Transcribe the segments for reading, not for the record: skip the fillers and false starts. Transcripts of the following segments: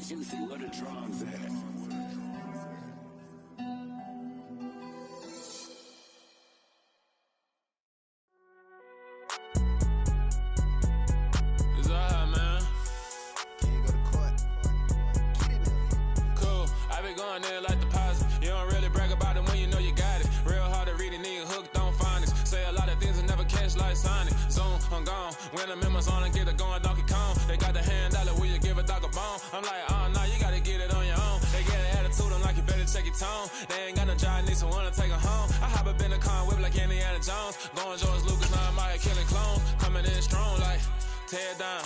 Juicy, where the drums at? When I'm in my zone and get it going Donkey Kong. They got the hand dollar, will you give a dog a bone? I'm like, oh no, you gotta get it on your own. They get an attitude, I'm like, you better check your tone. They ain't got no job, need someone to take her home. I hop up in the car and whip like Indiana Jones. Going George Lucas, now I'm out here killing clones. Coming in strong like, tear down,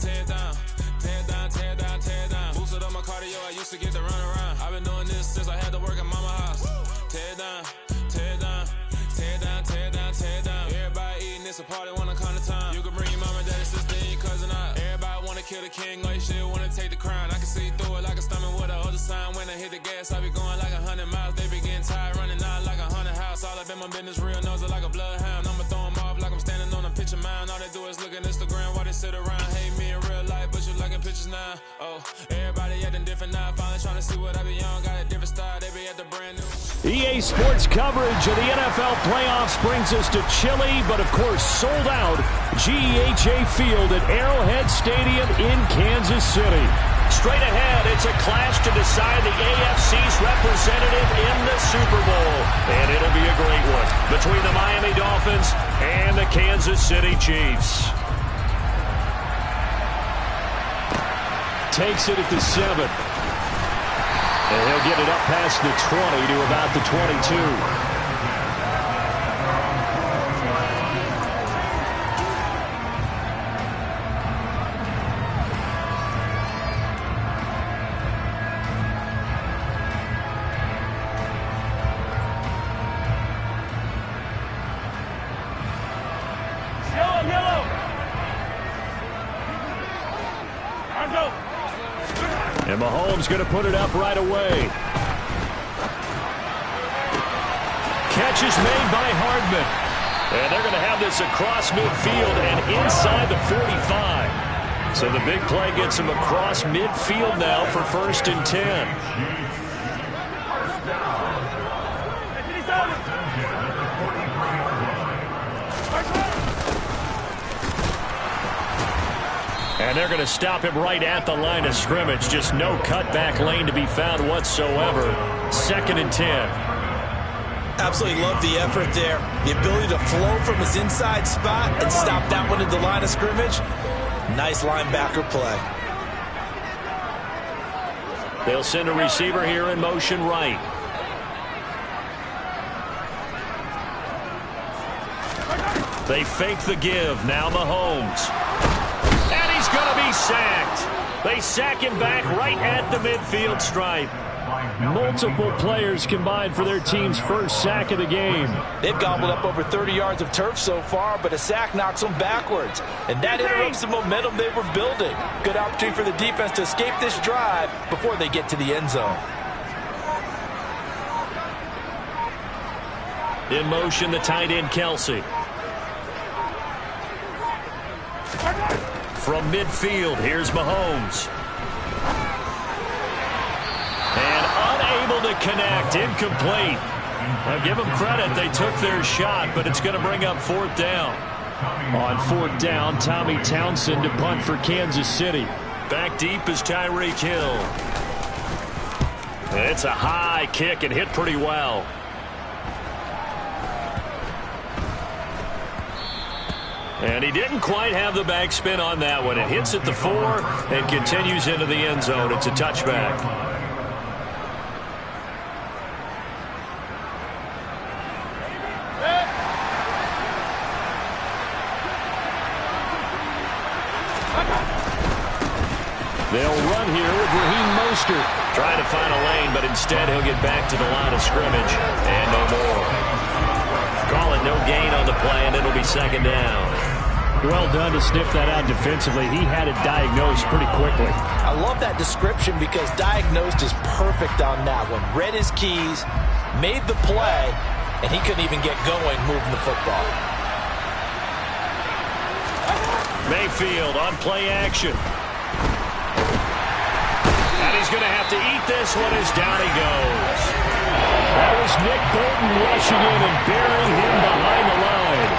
tear down, tear down, tear down, tear down. Boosted up my cardio, I used to get to run around. I've been doing this since I had to work at mama house. Tear down, tear down, tear down, tear down, tear down. Everybody eating, it's a party, wanna come to time. You can bring your mama, daddy, sister, and your cousin out. Everybody wanna kill the king, or you still wanna take the crown. I can see through it like a stomach with a other sign. When I hit the gas, I be going like 100 miles. They be getting tired, running out like 100 house. All up in my business, real nose like a bloodhound. I'ma throw them off like I'm standing on a picture mound. All they do is look at Instagram while they sit around. Hate me in real life, but you liking pictures now. Oh, everybody acting different now. Finally trying to see what I be on. Got a different style, they be at the brand new. EA Sports coverage of the NFL playoffs brings us to chilly, but of course sold out GEHA Field at Arrowhead Stadium in Kansas City. Straight ahead, it's a clash to decide the AFC's representative in the Super Bowl. And it'll be a great one between the Miami Dolphins and the Kansas City Chiefs. Takes it at the 7. And he'll get it up past the 20 to about the 22. And Mahomes going to put it up right away. Catch is made by Hardman. And they're going to have this across midfield and inside the 45. So the big play gets him across midfield now for 1st and 10. And they're going to stop him right at the line of scrimmage. Just no cutback lane to be found whatsoever. 2nd and 10. Absolutely love the effort there. The ability to flow from his inside spot and stop that one at the line of scrimmage. Nice linebacker play. They'll send a receiver here in motion right. They fake the give. Now Mahomes. He's going to be sacked. They sack him back right at the midfield stripe. Multiple players combined for their team's first sack of the game. They've gobbled up over 30 yards of turf so far, but a sack knocks them backwards. And that interrupts the momentum they were building. Good opportunity for the defense to escape this drive before they get to the end zone. In motion, the tight end, Kelsey. From midfield, here's Mahomes. And unable to connect, incomplete. I'll give them credit, they took their shot, but it's going to bring up 4th down. On 4th down, Tommy Townsend to punt for Kansas City. Back deep is Tyreek Hill. And it's a high kick and hit pretty well. And he didn't quite have the backspin on that one. It hits at the 4 and continues into the end zone. It's a touchback. They'll run here with Raheem Mostert. Trying to find a lane, but instead he'll get back to the line of scrimmage. And no more. Call it no gain on the play, and it'll be 2nd down. Well done to sniff that out defensively. He had it diagnosed pretty quickly. I love that description because diagnosed is perfect on that one. Read his keys, made the play, and he couldn't even get going moving the football. Mayfield on play action. And he's going to have to eat this one as down he goes. That was Nick Bolton rushing in and burying him behind the line.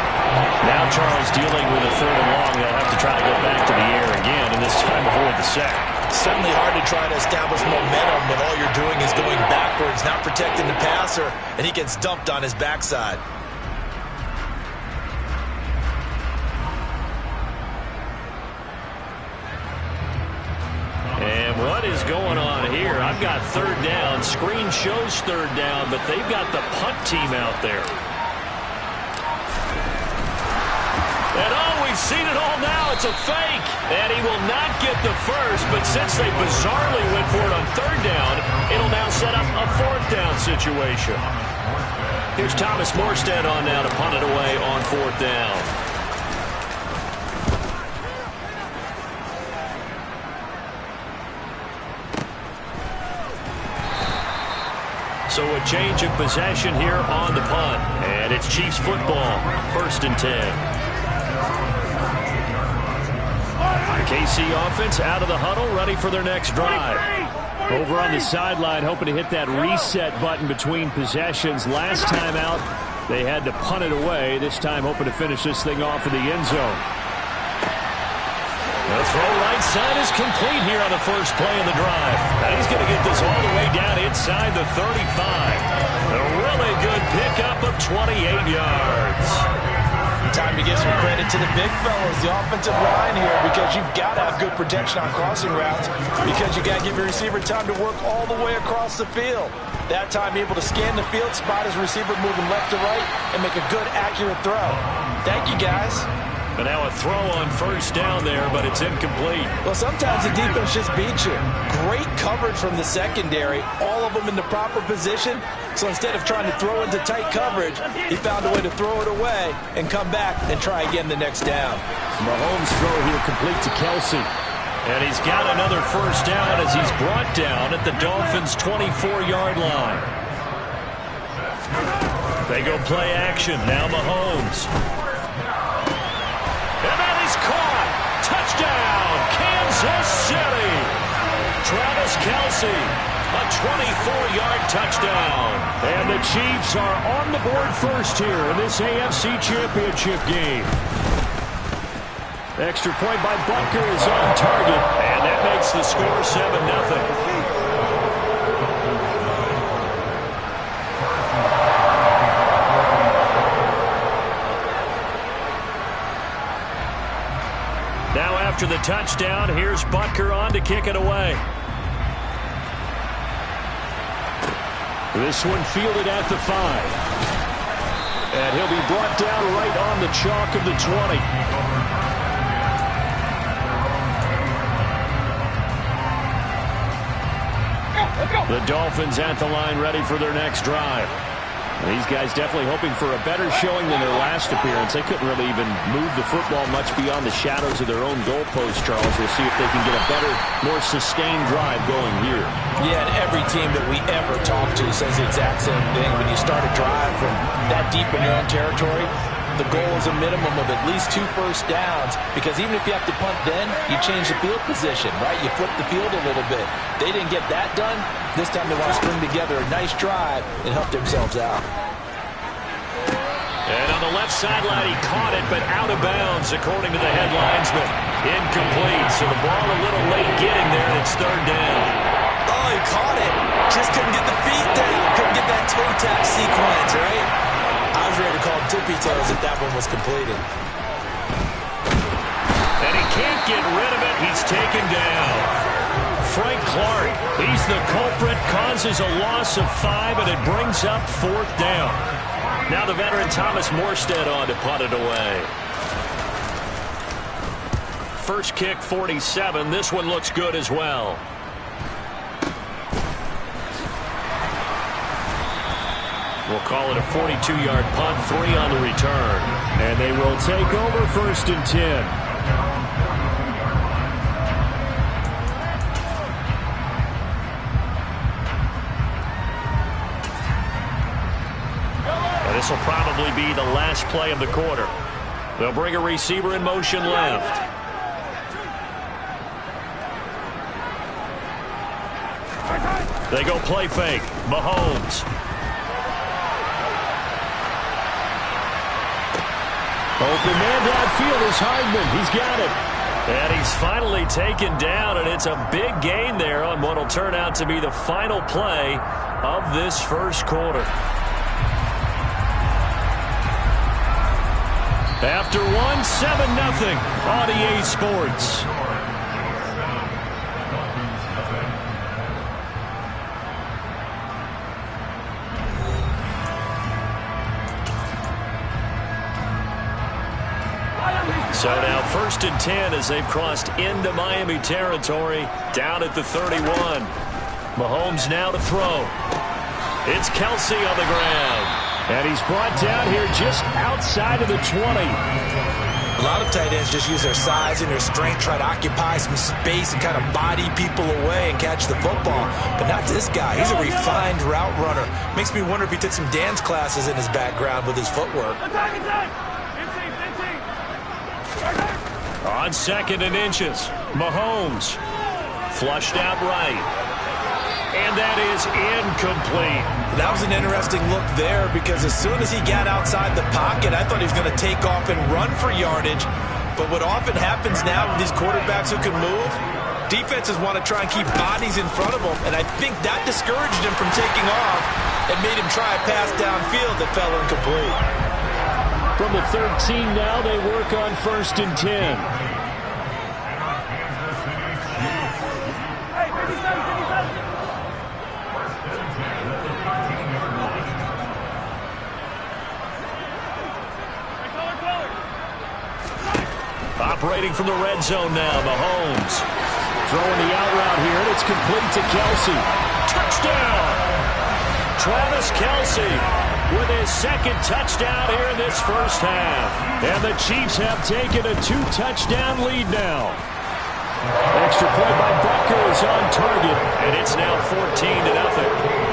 Now Charles dealing with a 3rd and long. They'll have to try to go back to the air again, and this time avoid the sack. Certainly hard to try to establish momentum when all you're doing is going backwards, not protecting the passer, and he gets dumped on his backside. And what is going on here? I've got 3rd down. Screen shows 3rd down, but they've got the punt team out there. And we've seen it all now. It's a fake. And he will not get the first, but since they bizarrely went for it on 3rd down, it'll now set up a 4th down situation. Here's Thomas Morstead on now to punt it away on 4th down. So a change of possession here on the punt. And it's Chiefs football, 1st and 10. KC offense out of the huddle, ready for their next drive. Over on the sideline, hoping to hit that reset button between possessions. Last time out, they had to punt it away. This time, hoping to finish this thing off in the end zone. The throw right side is complete here on the first play of the drive. And he's going to get this all the way down inside the 35. A really good pickup of 28 yards. Time to give some credit to the big fellas, the offensive line here, because you've got to have good protection on crossing routes, because you got to give your receiver time to work all the way across the field. That time able to scan the field, spot his receiver moving left to right, and make a good, accurate throw. Thank you, guys. But now a throw on 1st down there, but it's incomplete. Well, sometimes the defense just beats you. Great coverage from the secondary, all of them in the proper position. So instead of trying to throw into tight coverage, he found a way to throw it away and come back and try again the next down. Mahomes' throw here complete to Kelsey. And he's got another 1st down as he's brought down at the Dolphins' 24-yard line. They go play action. Now Mahomes. And that is caught. Touchdown, Kansas City. Travis Kelce, a 24-yard touchdown. And the Chiefs are on the board first here in this AFC Championship game. Extra point by Butker is on target, and that makes the score 7-0. Now after the touchdown, here's Butker on to kick it away. This one fielded at the 5. And he'll be brought down right on the chalk of the 20. The Dolphins at the line ready for their next drive. These guys definitely hoping for a better showing than their last appearance. They couldn't really even move the football much beyond the shadows of their own goalpost, Charles. We'll see if they can get a better, more sustained drive going here. Yeah, and every team that we ever talk to says the exact same thing. When you start a drive from that deep in your own territory, the goal is a minimum of at least 2 first downs, because even if you have to punt then, you change the field position, right? You flip the field a little bit. They didn't get that done. This time they want to string together a nice drive and help themselves out. And on the left sideline, he caught it, but out of bounds, according to the headlinesman. Incomplete, so the ball a little late getting there, and it's 3rd down. Oh, he caught it. Just couldn't get the feet down. Couldn't get that toe tap sequence, right? I was ready to call tippy toes if that one was completed. And he can't get rid of it. He's taken down. Frank Clark, he's the culprit, causes a loss of 5, and it brings up 4th down. Now the veteran Thomas Morstead on to punt it away. First kick, 47. This one looks good as well. We'll call it a 42-yard punt, 3 on the return. And they will take over 1st and 10. This will probably be the last play of the quarter. They'll bring a receiver in motion left. They go play fake. Mahomes. Open man downfield is Hardman. He's got it. And he's finally taken down, and it's a big gain there on what will turn out to be the final play of this first quarter. After one, 7-0 on EA Sports. So now 1st and 10 as they've crossed into Miami territory, down at the 31. Mahomes now to throw. It's Kelsey on the ground. And he's brought down here just outside of the 20. A lot of tight ends just use their size and their strength, try to occupy some space and kind of body people away and catch the football. But not this guy. He's a refined route runner. Makes me wonder if he took some dance classes in his background with his footwork. On 2nd and inches, Mahomes flushed out right. And that is incomplete. That was an interesting look there because as soon as he got outside the pocket, I thought he was going to take off and run for yardage. But what often happens now with these quarterbacks who can move, defenses want to try and keep bodies in front of them, and I think that discouraged him from taking off and made him try a pass downfield that fell incomplete. From the 13 now, they work on 1st and 10. Operating from the red zone now, Mahomes. Throwing the out route here, and it's complete to Kelsey. Touchdown! Travis Kelsey with his 2nd touchdown here in this first half. And the Chiefs have taken a 2-touchdown lead now. Extra point by Butker is on target, and it's now 14-0.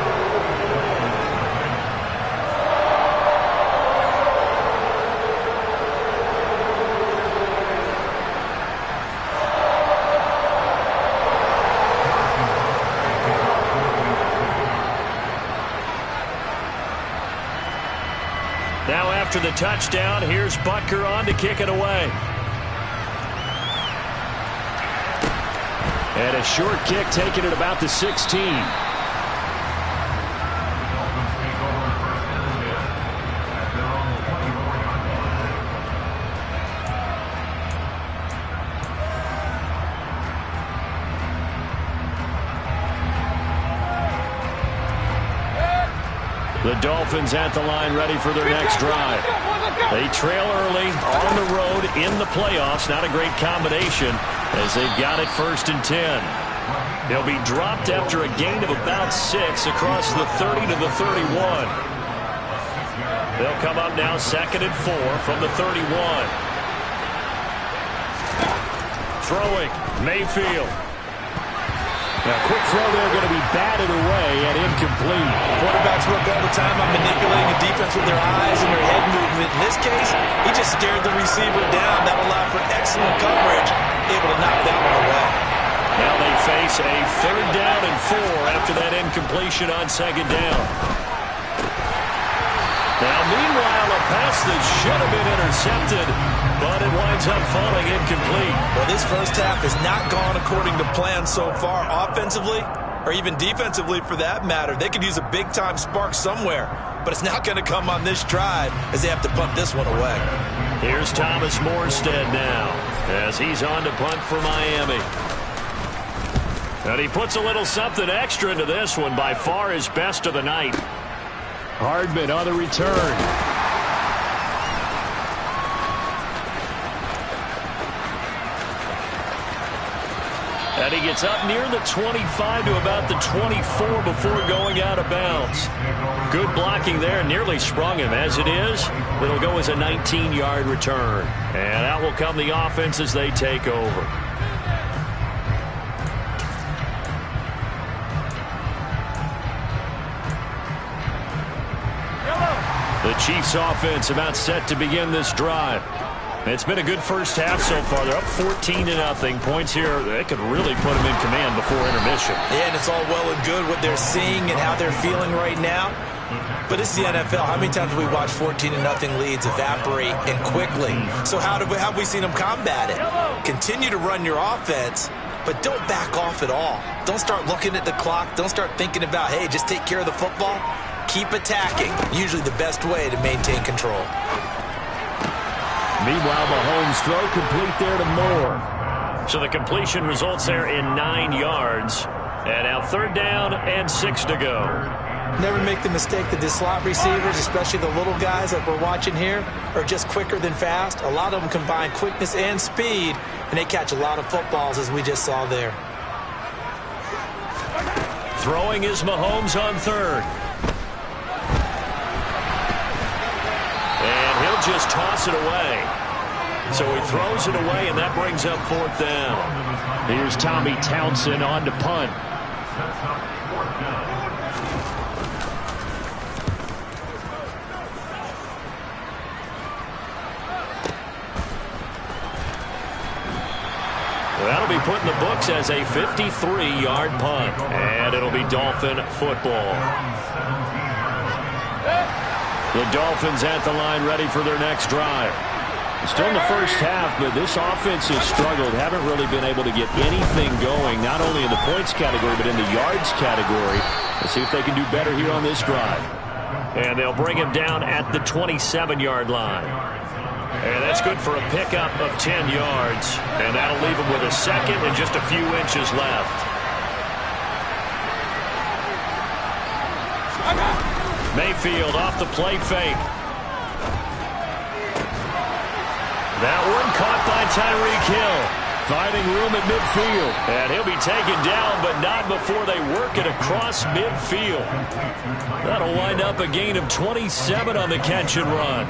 Now after the touchdown, here's Butker on to kick it away. And a short kick taken at about the 16. The Dolphins at the line ready for their next drive. They trail early on the road in the playoffs. Not a great combination as they've got it 1st and 10. They'll be dropped after a gain of about 6 across the 30 to the 31. They'll come up now 2nd and 4 from the 31. Throwing, Mayfield. Now, quick throw there going to be batted away and incomplete. Quarterbacks work all the time on manipulating a defense with their eyes and their head movement. In this case, he just stared the receiver down. That allowed for excellent coverage, able to knock that one away. Now they face a 3rd down and 4 after that incompletion on 2nd down. Now, meanwhile, a pass that should have been intercepted, but it winds up falling incomplete. Well, this first half has not gone according to plan so far offensively, or even defensively for that matter. They could use a big-time spark somewhere, but it's not going to come on this drive as they have to punt this one away. Here's Thomas Morstead now as he's on to punt for Miami. And he puts a little something extra into this one, by far his best of the night. Hardman on the return. And he gets up near the 25 to about the 24 before going out of bounds. Good blocking there, nearly sprung him. As it is, it'll go as a 19-yard return. And out will come the offense as they take over. The Chiefs offense about set to begin this drive. It's been a good first half so far. They're up 14-0. Points here, they could really put them in command before intermission. Yeah, and it's all well and good what they're seeing and how they're feeling right now. But it's the NFL. How many times have we watched 14-0 leads evaporate and quickly? So how have we seen them combat it? Continue to run your offense, but don't back off at all. Don't start looking at the clock. Don't start thinking about, hey, just take care of the football. Keep attacking. Usually the best way to maintain control. Meanwhile, Mahomes' throw complete there to Moore. So the completion results there in 9 yards. And now 3rd down and 6 to go. Never make the mistake that the slot receivers, especially the little guys like we're watching here, are just quicker than fast. A lot of them combine quickness and speed, and they catch a lot of footballs, as we just saw there. Throwing is Mahomes on 3rd. And he'll just toss it away. So he throws it away, and that brings up 4th down. Here's Tommy Townsend on to punt. That'll be put in the books as a 53-yard punt. And it'll be Dolphin football. The Dolphins at the line ready for their next drive. Still in the first half, but this offense has struggled. Haven't really been able to get anything going, not only in the points category, but in the yards category. Let's see if they can do better here on this drive. And they'll bring him down at the 27-yard line. And that's good for a pickup of 10 yards. And that'll leave him with a second and just a few inches left. Mayfield off the play fake. That one caught by Tyreek Hill. Finding room at midfield. And he'll be taken down, but not before they work it across midfield. That'll wind up a gain of 27 on the catch and run.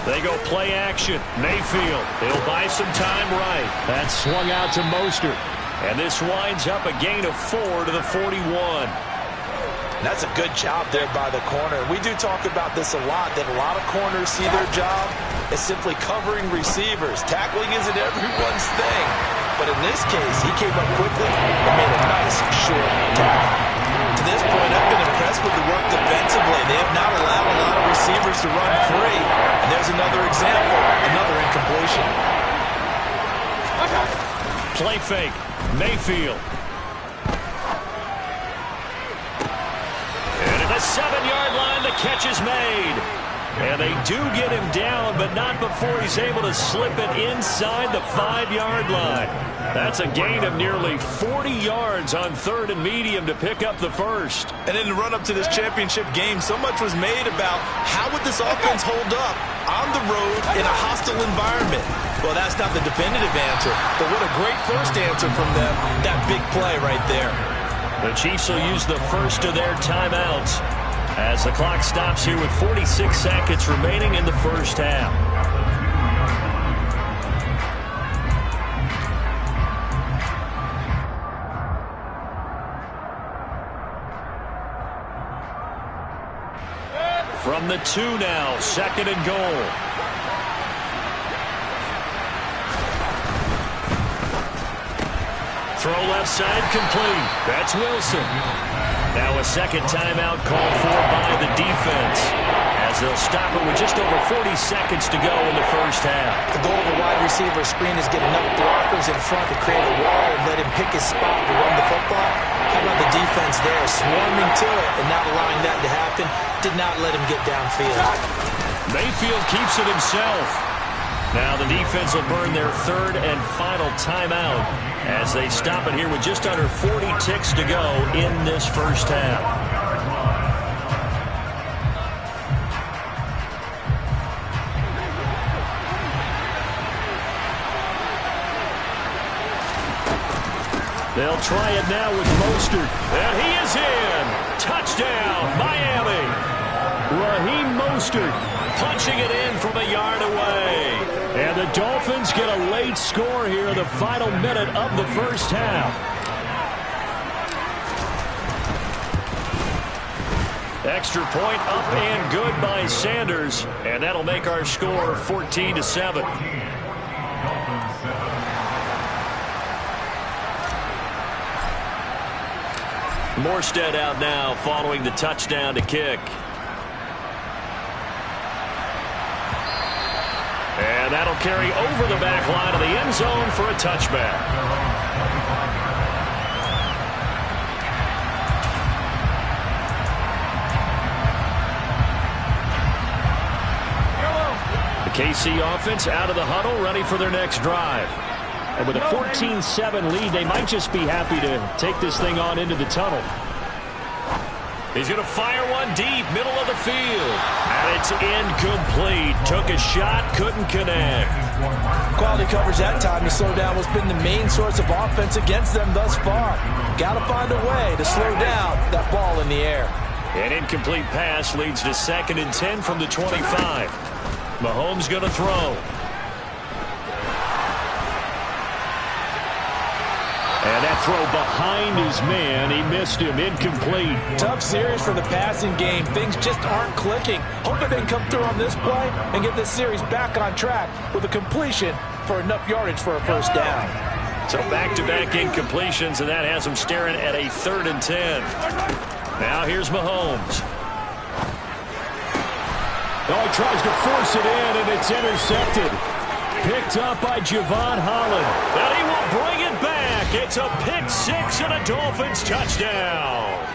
They go play action. Mayfield, he'll buy some time right. That's swung out to Mostert. And this winds up a gain of 4 to the 41. That's a good job there by the corner. We do talk about this a lot, that a lot of corners see their job as simply covering receivers. Tackling isn't everyone's thing. But in this case, he came up quickly and made a nice short tackle. To this point, I've been impressed with the work defensively. They have not allowed a lot of receivers to run free. And there's another example, another incompletion. Play fake. Mayfield. And at the 7-yard line, the catch is made. And they do get him down, but not before he's able to slip it inside the 5-yard line. That's a gain of nearly 40 yards on 3rd and medium to pick up the first. And in the run-up to this championship game, so much was made about how would this offense hold up on the road in a hostile environment. Well, that's not the definitive answer, but what a great first answer from them. That big play right there. The Chiefs will use the first of their timeouts as the clock stops here with 46 seconds remaining in the first half. From the 2 now, 2nd and goal. Throw left side complete. That's Wilson. Now a second timeout called for by the defense as they'll stop it with just over 40 seconds to go in the first half. The goal of a wide receiver screen is get enough blockers in front to create a wall and let him pick his spot to run the football. How about the defense there, swarming to it and not allowing that to happen? Did not let him get downfield. Mayfield keeps it himself. Now the defense will burn their 3rd and final timeout as they stop it here with just under 40 ticks to go in this first half. They'll try it now with Mostert. And he is in. Touchdown, Miami. Raheem Mostert punching it in from a yard away. And the Dolphins get a late score here in the final minute of the first half. Extra point up and good by Sanders. And that'll make our score 14-7. Morstead out now following the touchdown to kick. And that'll carry over the back line of the end zone for a touchback. The KC offense out of the huddle, ready for their next drive. And with a 14-7 lead, they might just be happy to take this thing on into the tunnel. He's going to fire one deep, middle of the field. And it's incomplete. Took a shot, couldn't connect. Quality coverage that time to slow down what's been the main source of offense against them thus far. Got to find a way to slow down that ball in the air. An incomplete pass leads to 2nd and 10 from the 25. Mahomes going to throw. And that throw behind his man. He missed him. Incomplete. Tough series for the passing game. Things just aren't clicking. Hoping they can come through on this play and get this series back on track with a completion for enough yardage for a first down. So back-to-back incompletions, and that has him staring at a 3rd and 10. Now here's Mahomes. Oh, he tries to force it in, and it's intercepted. Picked up by Javon Holland. And he will bring it back. It's a pick six and a Dolphins touchdown.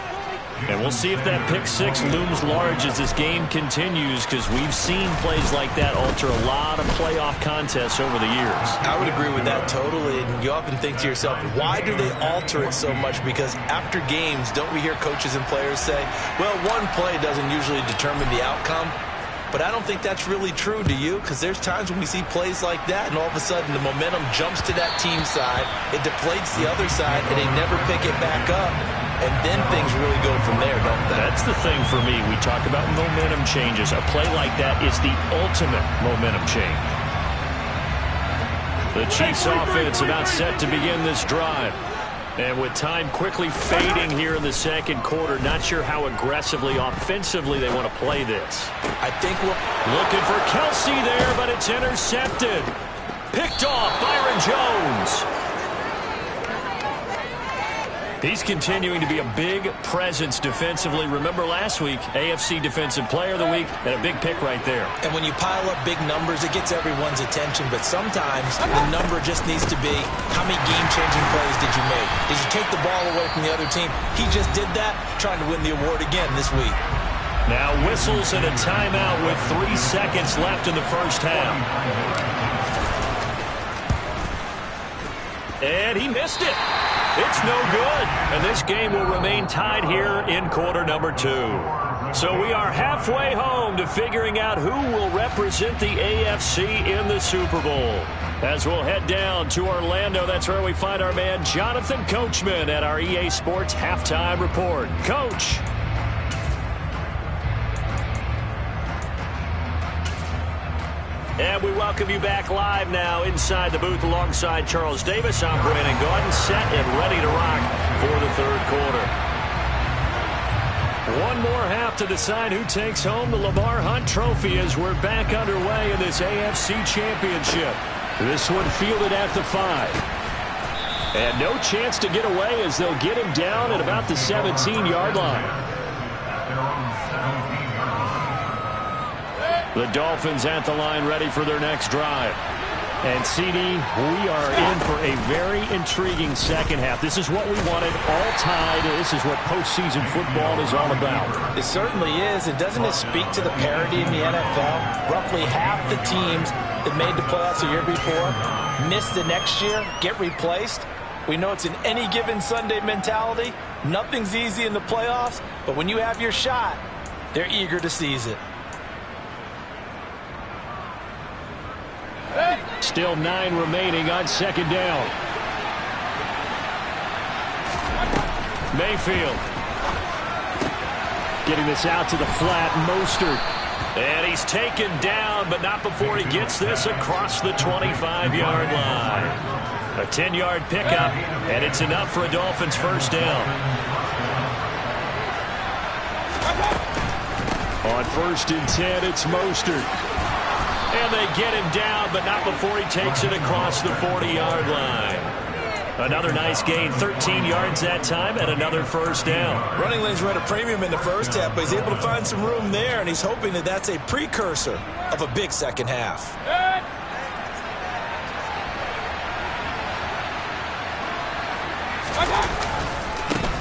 And we'll see if that pick six looms large as this game continues, because we've seen plays like that alter a lot of playoff contests over the years. I would agree with that totally. And you often think to yourself, why do they alter it so much? Because after games, don't we hear coaches and players say, well, one play doesn't usually determine the outcome? But I don't think that's really true, do you? Because there's times when we see plays like that, and all of a sudden the momentum jumps to that team side, it deflates the other side, and they never pick it back up. And then things really go from there, don't they? That's the thing for me. We talk about momentum changes. A play like that is the ultimate momentum change. The Chiefs offense about set to begin this drive. And with time quickly fading here in the second quarter, not sure how aggressively, offensively they want to play this. I think we're looking for Kelsey there, but it's intercepted. Picked off Byron Jones. He's continuing to be a big presence defensively. Remember last week, AFC Defensive Player of the Week, and a big pick right there. And when you pile up big numbers, it gets everyone's attention. But sometimes the number just needs to be, how many game-changing plays did you make? Did you take the ball away from the other team? He just did that, trying to win the award again this week. Now whistles and a timeout with 3 seconds left in the first half. And he missed it. It's no good. And this game will remain tied here in quarter number 2. So we are halfway home to figuring out who will represent the AFC in the Super Bowl. As we'll head down to Orlando, that's where we find our man Jonathan Coachman at our EA Sports Halftime Report. Coach. And we welcome you back live now inside the booth alongside Charles Davis. I'm Brandon Gaudin, set and ready to rock for the third quarter. One more half to decide who takes home the Lamar Hunt Trophy as we're back underway in this AFC Championship. This one fielded at the 5. And no chance to get away as they'll get him down at about the 17-yard line. The Dolphins at the line ready for their next drive. And CD, we are in for a very intriguing second half. This is what we wanted, all tied. This is what postseason football is all about. It certainly is. And doesn't it speak to the parity in the NFL? Roughly half the teams that made the playoffs the year before miss the next year, get replaced. We know it's an any given Sunday mentality. Nothing's easy in the playoffs, but when you have your shot, they're eager to seize it. Still 9 remaining on second down. Mayfield. Getting this out to the flat, Mostert. And he's taken down, but not before he gets this across the 25-yard line. A 10-yard pickup, and it's enough for a Dolphins first down. On 1st and 10, it's Mostert. And they get him down, but not before he takes it across the 40-yard line. Another nice gain, 13 yards that time, and another first down. Running lanes were at a premium in the first half, but he's able to find some room there, and he's hoping that that's a precursor of a big second half.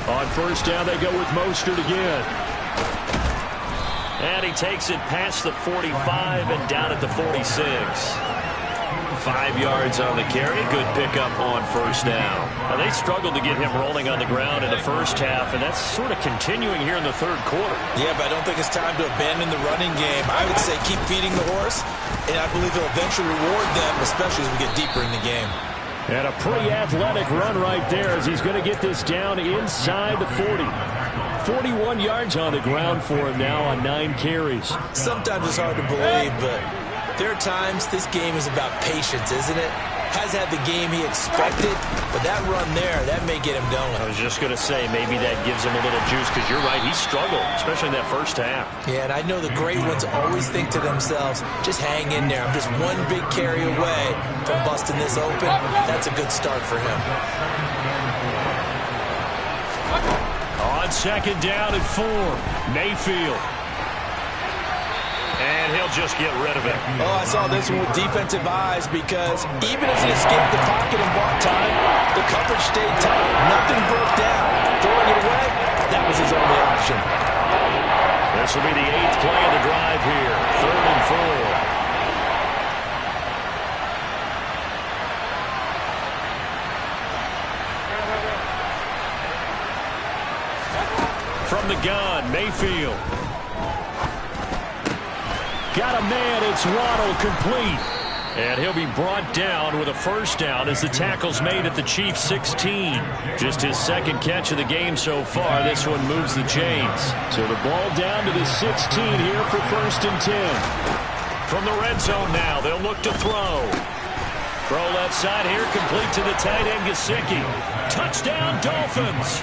On first down, they go with Mostert again. And he takes it past the 45 and down at the 46. 5 yards on the carry. Good pickup on first down. Now, they struggled to get him rolling on the ground in the first half, and that's sort of continuing here in the third quarter. Yeah, but I don't think it's time to abandon the running game. I would say keep feeding the horse, and I believe he'll eventually reward them, especially as we get deeper in the game. And a pretty athletic run right there as he's going to get this down inside the 40. 41 yards on the ground for him now on 9 carries. Sometimes it's hard to believe, but there are times this game is about patience, isn't it? Has had the game he expected, but that run there, that may get him going. I was just going to say, maybe that gives him a little juice, because you're right, he struggled, especially in that first half. Yeah, and I know the great ones always think to themselves, just hang in there. I'm just one big carry away from busting this open. That's a good start for him. On 2nd down and 4, Mayfield. And he'll just get rid of it. Oh, I saw this one with defensive eyes, because even as he escaped the pocket and bought time, the coverage stayed tight. Nothing broke down. Throwing it away, that was his only option. This will be the 8th play of the drive here. 3rd and 4. From the gun, Mayfield. Got a man, it's Waddle, complete. And he'll be brought down with a first down as the tackle's made at the Chiefs' 16. Just his 2nd catch of the game so far. This one moves the chains. So the ball down to the 16 here for 1st and 10. From the red zone now, they'll look to throw. Throw left side here, complete to the tight end, Gesicki. Touchdown, Dolphins.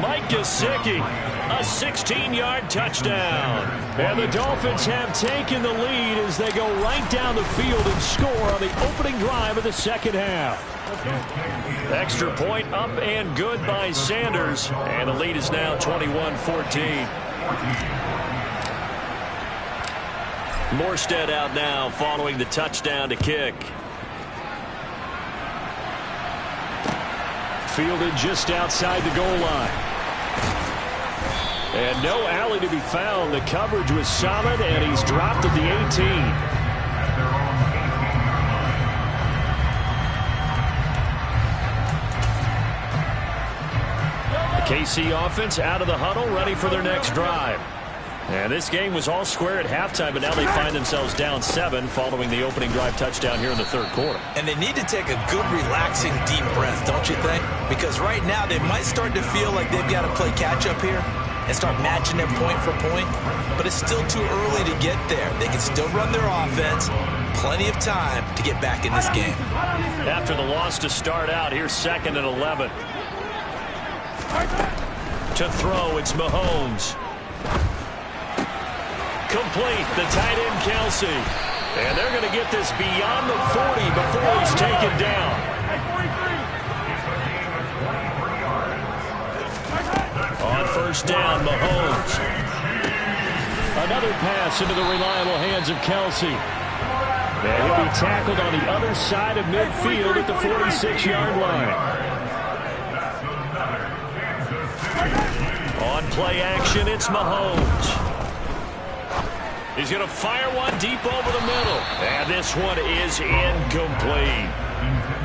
Mike Gesicki, a 16-yard touchdown. And the Dolphins have taken the lead as they go right down the field and score on the opening drive of the second half. Extra point up and good by Sanders. And the lead is now 21-14. Morstead out now following the touchdown to kick. Fielded just outside the goal line. And no alley to be found. The coverage was solid, and he's dropped at the 18. The KC offense out of the huddle, ready for their next drive. And this game was all square at halftime, but now they find themselves down 7 following the opening drive touchdown here in the third quarter. And they need to take a good, relaxing, deep breath, don't you think? Because right now they might start to feel like they've got to play catch-up here and start matching them point for point. But it's still too early to get there. They can still run their offense. Plenty of time to get back in this game. After the loss to start out, here's 2nd and 11. To throw, it's Mahomes. Complete, the tight end, Kelsey. And they're going to get this beyond the 40 before he's taken down. On first down, Mahomes. Another pass into the reliable hands of Kelsey. And he'll be tackled on the other side of midfield at the 46-yard line. On play action, it's Mahomes. He's going to fire one deep over the middle. And this one is incomplete.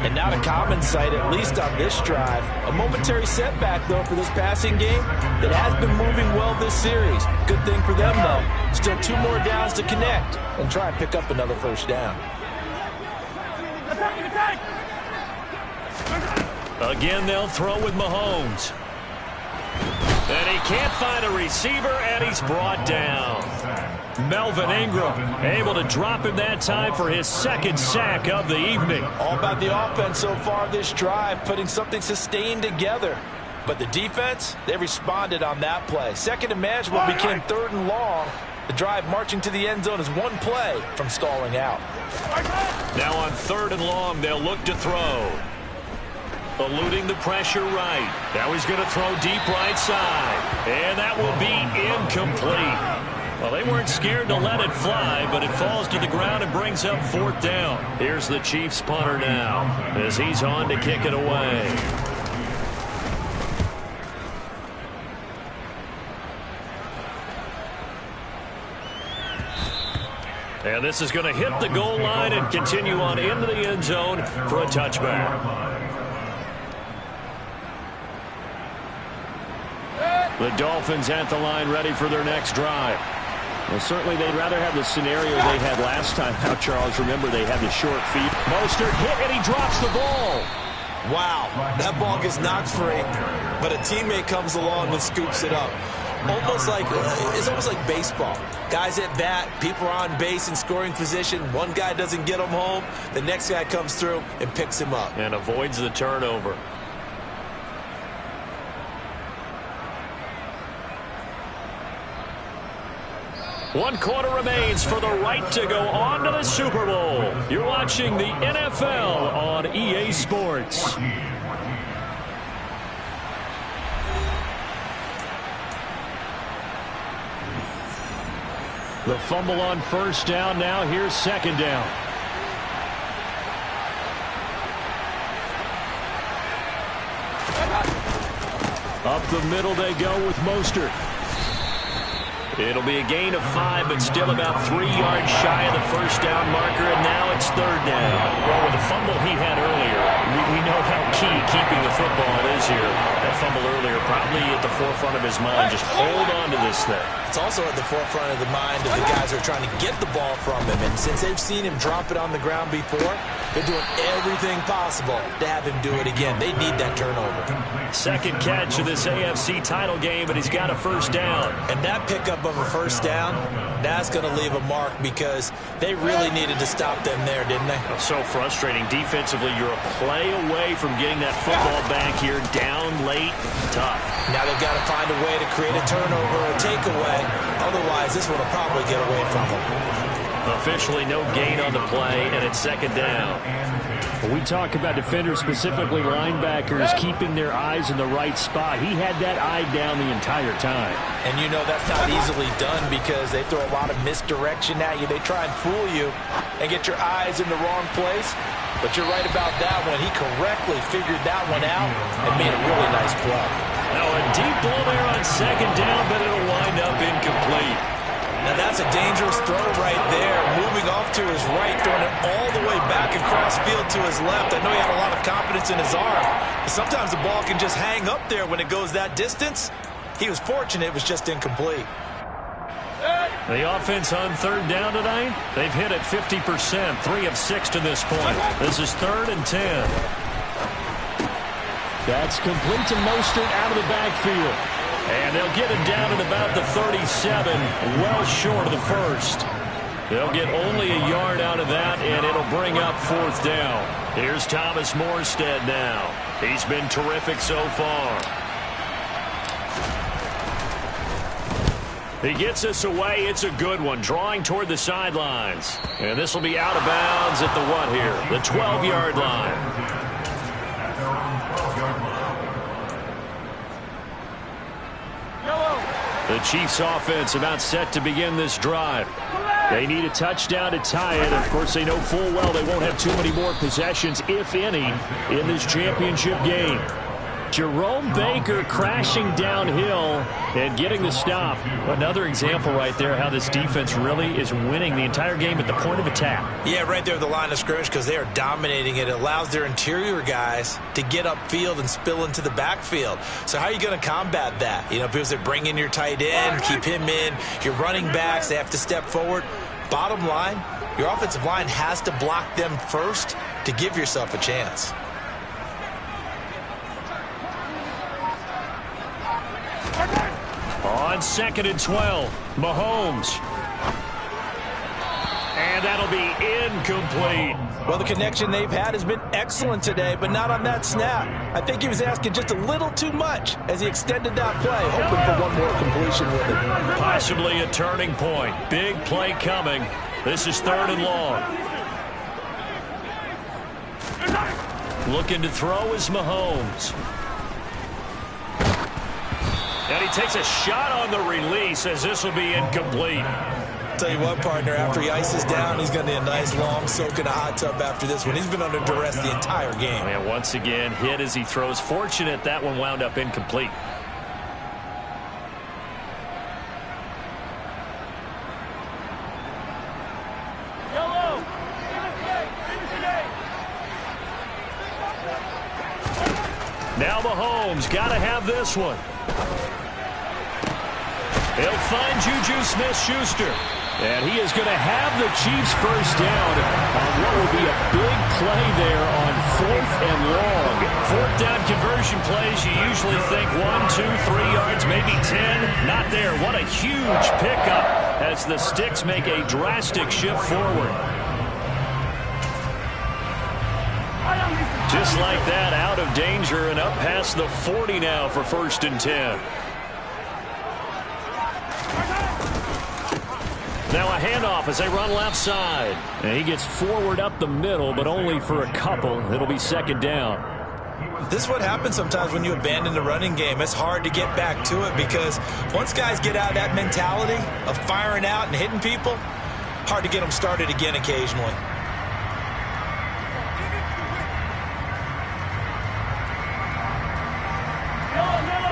And not a common sight, at least on this drive. A momentary setback, though, for this passing game that has been moving well this series. Good thing for them, though. Still 2 more downs to connect and try and pick up another first down. Again, they'll throw with Mahomes. And he can't find a receiver, and he's brought down. Melvin Ingram able to drop him that time for his second sack of the evening. All about the offense so far this drive, putting something sustained together. But the defense, they responded on that play. Second and manageable became third and long. The drive marching to the end zone is one play from stalling out. Now on third and long, they'll look to throw. Eluding the pressure right. Now he's going to throw deep right side. And that will be incomplete. Well, they weren't scared to let it fly, but it falls to the ground and brings up fourth down. Here's the Chiefs punter now as he's on to kick it away. And this is going to hit the goal line and continue on into the end zone for a touchback. The Dolphins at the line ready for their next drive. Well, certainly they'd rather have the scenario they had last time out, Charles. Remember, they had the short feet. Mostert hit, and he drops the ball. Wow, that ball gets knocked free, but a teammate comes along and scoops it up. It's almost like baseball. Guys at bat, people are on base in scoring position. One guy doesn't get him home. The next guy comes through and picks him up. And avoids the turnover. One quarter remains for the right to go on to the Super Bowl. You're watching the NFL on EA Sports. The fumble on first down. Now here's second down. Up the middle they go with Mostert. It'll be a gain of 5, but still about 3 yards shy of the first down marker, and now it's third down. Well, with the fumble he had earlier, we know how key keeping the football is here. That fumble earlier probably at the forefront of his mind. Just hold on to this thing. It's also at the forefront of the mind of the guys who are trying to get the ball from him. And since they've seen him drop it on the ground before, they're doing everything possible to have him do it again. They need that turnover. Second catch of this AFC title game, and he's got a first down. And that pickup of a first down, that's going to leave a mark because they really needed to stop them there, didn't they? So frustrating. Defensively, you're a play away from getting that football back here. Down late, tough. Now they've got to find a way to create a turnover or a takeaway. Otherwise, this one will probably get away from them. Officially no gain on the play, and it's second down. We talk about defenders, specifically linebackers, keeping their eyes in the right spot. He had that eye down the entire time. And you know that's not easily done because they throw a lot of misdirection at you. They try and fool you and get your eyes in the wrong place. But you're right about that one. He correctly figured that one out and made a really nice play. Now a deep ball there on second down, but it'll wind up incomplete. Now that's a dangerous throw right there. Moving off to his right, throwing it all the way back across field to his left. I know he had a lot of confidence in his arm. But sometimes the ball can just hang up there when it goes that distance. He was fortunate it was just incomplete. The offense on third down tonight, they've hit it 50%, 3 of 6 to this point. This is 3rd and 10. That's complete to Mostert out of the backfield. And they'll get him down at about the 37, well short of the first. They'll get only a yard out of that, and it'll bring up fourth down. Here's Thomas Morstead now. He's been terrific so far. He gets us away. It's a good one, drawing toward the sidelines. And this will be out of bounds at the what here? The 12-yard line. The Chiefs offense about set to begin this drive. They need a touchdown to tie it. Of course, they know full well they won't have too many more possessions, if any, in this championship game. Jerome Baker crashing downhill and getting the stop. Another example right there how this defense really is winning the entire game at the point of attack. Yeah, right there at the line of scrimmage because they are dominating it. It allows their interior guys to get upfield and spill into the backfield. So how are you going to combat that? You know, because they bring in your tight end, keep him in. Your running backs, they have to step forward. Bottom line, your offensive line has to block them first to give yourself a chance. On 2nd and 12, Mahomes. And that'll be incomplete. Well, the connection they've had has been excellent today, but not on that snap. I think he was asking just a little too much as he extended that play, hoping for one more completion with it. Possibly a turning point. Big play coming. This is 3rd and long. Looking to throw is Mahomes. And he takes a shot on the release as this will be incomplete. Tell you what, partner, after he ices down, he's going to need a nice long soak in a hot tub after this one. He's been under duress the entire game. And once again, hit as he throws. Fortunate that one wound up incomplete. Now Mahomes got to have this one. He'll find Juju Smith-Schuster. And he is going to have the Chiefs first down on what will be a big play there on 4th and long. 4th down conversion plays, you usually think 1, 2, 3 yards, maybe 10. Not there. What a huge pickup as the Sticks make a drastic shift forward. Just like that, out of danger and up past the 40 now for 1st and 10. Now a handoff as they run left side. And he gets forward up the middle, but only for a couple. It'll be 2nd down. This is what happens sometimes when you abandon the running game. It's hard to get back to it because once guys get out of that mentality of firing out and hitting people, hard to get them started again occasionally.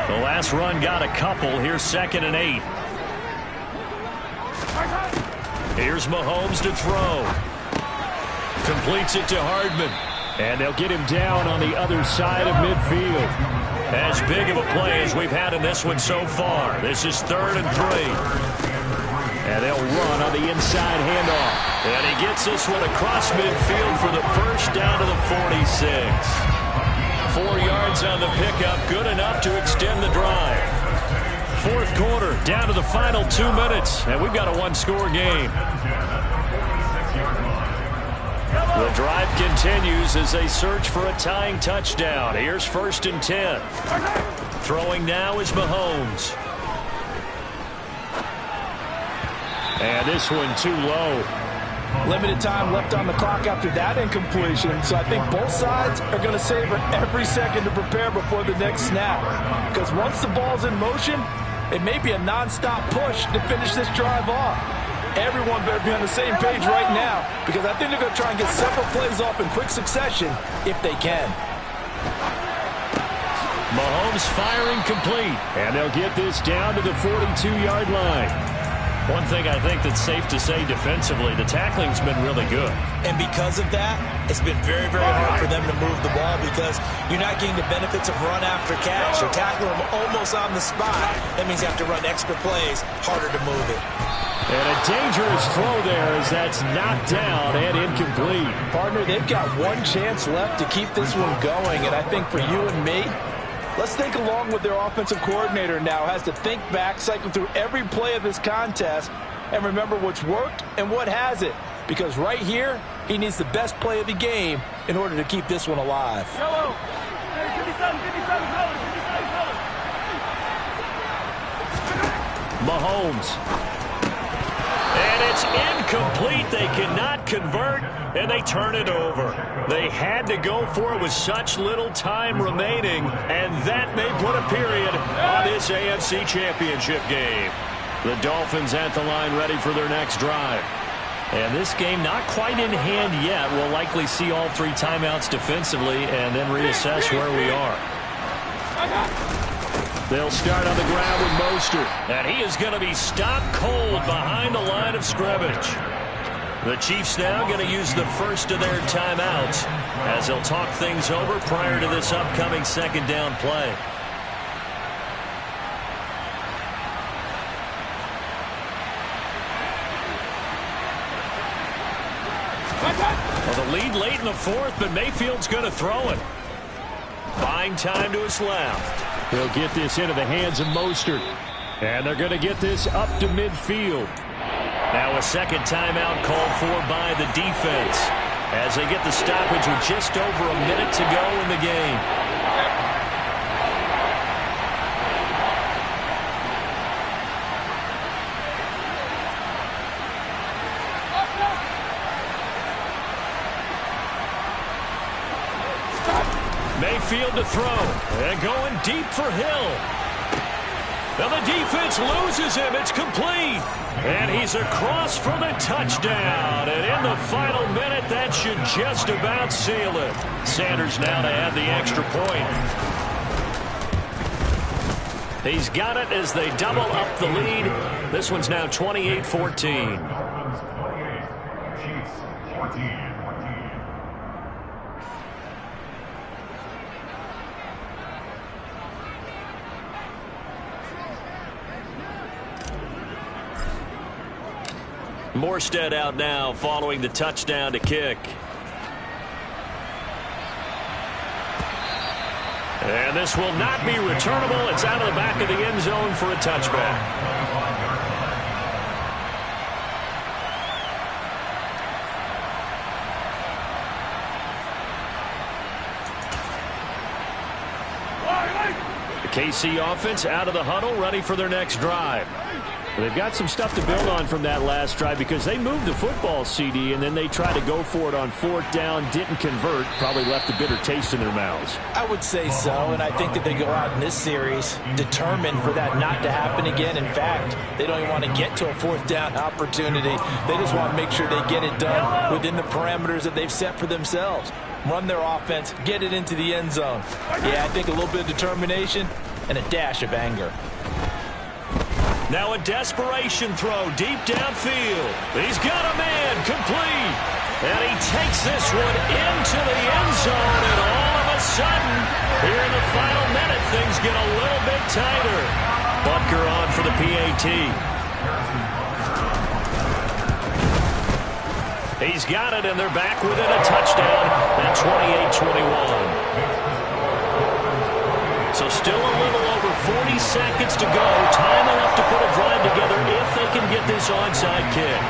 The last run got a couple. Here's 2nd and 8. Here's Mahomes to throw. Completes it to Hardman. And they'll get him down on the other side of midfield. As big of a play as we've had in this one so far. This is 3rd and 3. And they'll run on the inside handoff. And he gets this one across midfield for the first down to the 46. 4 yards on the pickup. Good enough to extend the drive. 4th quarter, down to the final 2 minutes, and we've got a 1-score game. The drive continues as they search for a tying touchdown. Here's 1st and 10. Throwing now is Mahomes. And this one too low. Limited time left on the clock after that incompletion, so I think both sides are going to savor every second to prepare before the next snap. Because once the ball's in motion, it may be a non-stop push to finish this drive off. Everyone better be on the same page right now because I think they're going to try and get several plays off in quick succession if they can. Mahomes firing complete, and they'll get this down to the 42-yard line. One thing I think that's safe to say defensively, the tackling's been really good. And because of that, it's been very, very hard for them to move the ball because you're not getting the benefits of run after catch. You're tackling them almost on the spot. That means you have to run extra plays, harder to move it. And a dangerous throw there as that's knocked down and incomplete. Partner, they've got one chance left to keep this one going, and I think for you and me, let's think along with their offensive coordinator now. Has to think back, cycle through every play of this contest, and remember what's worked and what hasn't. Because right here, he needs the best play of the game in order to keep this one alive. Mahomes. And it's incomplete. They cannot convert, and they turn it over. They had to go for it with such little time remaining, and that may put a period on this AFC Championship game. The Dolphins at the line ready for their next drive. And this game not quite in hand yet. We'll likely see all 3 timeouts defensively and then reassess where we are. They'll start on the ground with Mostert. And he is going to be stopped cold behind the line of scrimmage. The Chiefs now going to use the first of their timeouts as they'll talk things over prior to this upcoming 2nd down play. Well, the lead late in the 4th, but Mayfield's going to throw it. Buying time to his left. He'll get this into the hands of Mostert. And they're going to get this up to midfield. Now a second timeout called for by the defense as they get the stoppage with just over a minute to go in the game. Mayfield to throw, and going deep for Hill. Now the defense loses him. It's complete. And he's across for the touchdown. And in the final minute, that should just about seal it. Sanders now to add the extra point. He's got it as they double up the lead. This one's now 28-14. Morstead out now following the touchdown to kick. And this will not be returnable. It's out of the back of the end zone for a touchback. The KC offense out of the huddle, ready for their next drive. They've got some stuff to build on from that last drive because they moved the football, CD, and then they tried to go for it on fourth down, didn't convert, probably left a bitter taste in their mouths. I would say so, and I think that they go out in this series determined for that not to happen again. In fact, they don't even want to get to a fourth down opportunity. They just want to make sure they get it done within the parameters that they've set for themselves. Run their offense, get it into the end zone. Yeah, I think a little bit of determination and a dash of anger. Now a desperation throw deep downfield. He's got a man complete. And he takes this one into the end zone. And all of a sudden, here in the final minute, things get a little bit tighter. Butker on for the PAT. He's got it, and they're back within a touchdown at 28-21. So still a little over 40 seconds to go. Time enough to put a drive together if they can get this onside kick.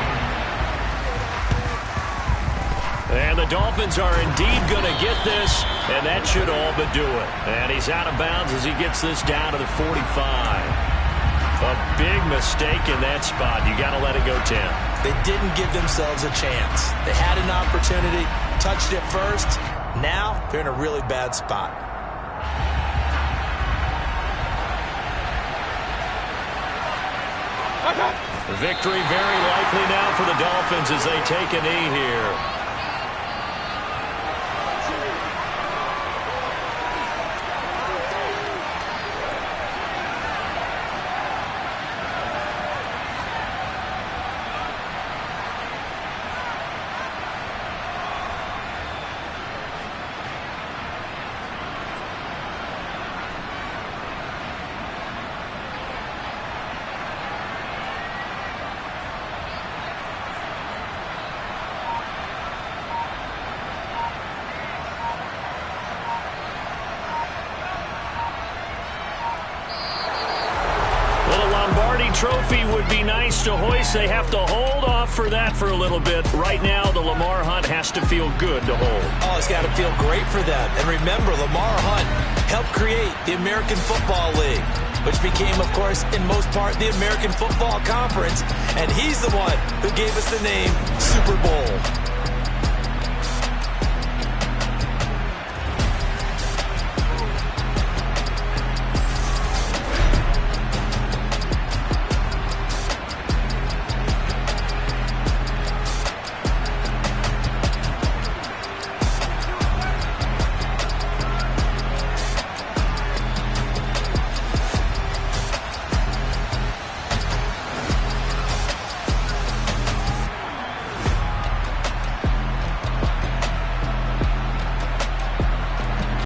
And the Dolphins are indeed going to get this, and that should all but do it. And he's out of bounds as he gets this down to the 45. A big mistake in that spot. You got to let it go, Tim. They didn't give themselves a chance. They had an opportunity, touched it first. Now they're in a really bad spot. Victory very likely now for the Dolphins as they take a knee here. Trophy would be nice to hoist. They have to hold off for that for a little bit. Right now, the Lamar Hunt has to feel good to hold. Oh, it's got to feel great for them. And remember, Lamar Hunt helped create the American Football League, which became, of course, in most part, the American Football Conference. And he's the one who gave us the name Super Bowl.